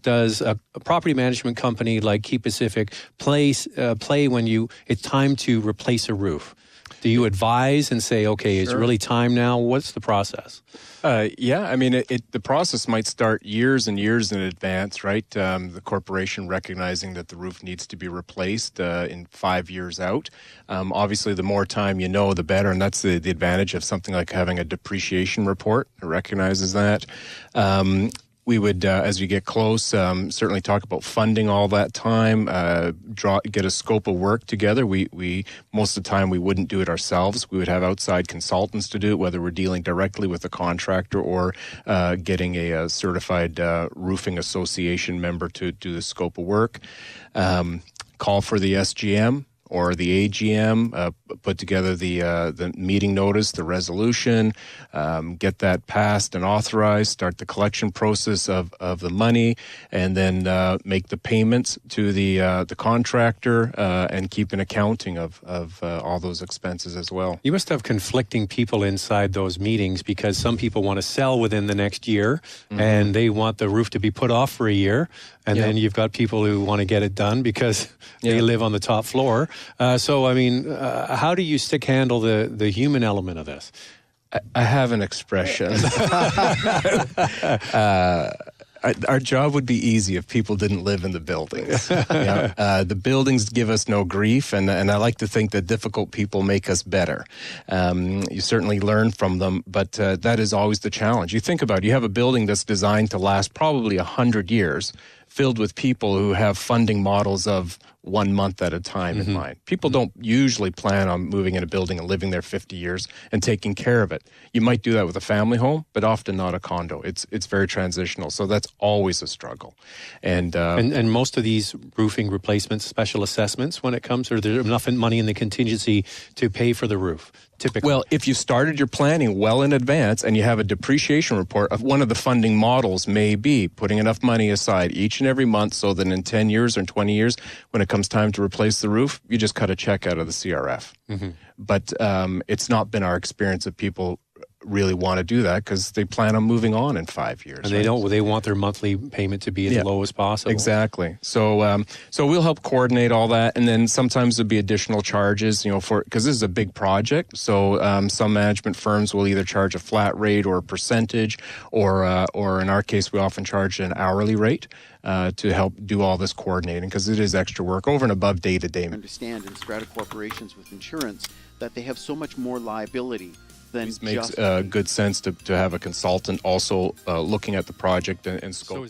does a property management company like Key Pacific play when it's time to replace a roof? Do you advise and say, okay, it's really time now? What's the process? Yeah, I mean, the process might start years and years in advance, right? The corporation recognizing that the roof needs to be replaced in 5 years out. Obviously, the more time you know, the better, and that's the advantage of something like having a depreciation report. It recognizes that. We would, as we get close, certainly talk about funding all that time, get a scope of work together. We most of the time, we wouldn't do it ourselves. We would have outside consultants to do it, whether we're dealing directly with a contractor or getting a certified roofing association member to do the scope of work. Call for the SGM or the AGM, put together the meeting notice, the resolution, get that passed and authorized, start the collection process of the money, and then make the payments to the contractor and keep an accounting of all those expenses as well. You must have conflicting people inside those meetings because some people want to sell within the next year and they want the roof to be put off for a year. And then you've got people who want to get it done because they live on the top floor. So, I mean, how do you stick handle the human element of this? I have an expression. Our job would be easy if people didn't live in the buildings. The buildings give us no grief, and I like to think that difficult people make us better. You certainly learn from them, but that is always the challenge. You think about it, you have a building that's designed to last probably 100 years, filled with people who have funding models of 1 month at a time in mind. People don't usually plan on moving in a building and living there 50 years and taking care of it. You might do that with a family home, but often not a condo. It's very transitional, so that's always a struggle. And most of these roofing replacements, special assessments, when it comes, or there's enough money in the contingency to pay for the roof? Typically. Well, if you started your planning well in advance and you have a depreciation report, of one of the funding models may be putting enough money aside each and every month so that in 10 years or 20 years, when it comes time to replace the roof, you just cut a check out of the CRF. But it's not been our experience that people really want to do that because they plan on moving on in 5 years. And they want their monthly payment to be as low as possible. Exactly. So we'll help coordinate all that, and then sometimes there'll be additional charges, because this is a big project. So some management firms will either charge a flat rate or a percentage, or in our case, we often charge an hourly rate to help do all this coordinating because it is extra work over and above day-to-day. I understand in strata corporations with insurance that they have so much more liability. It makes good sense to have a consultant also looking at the project and scope.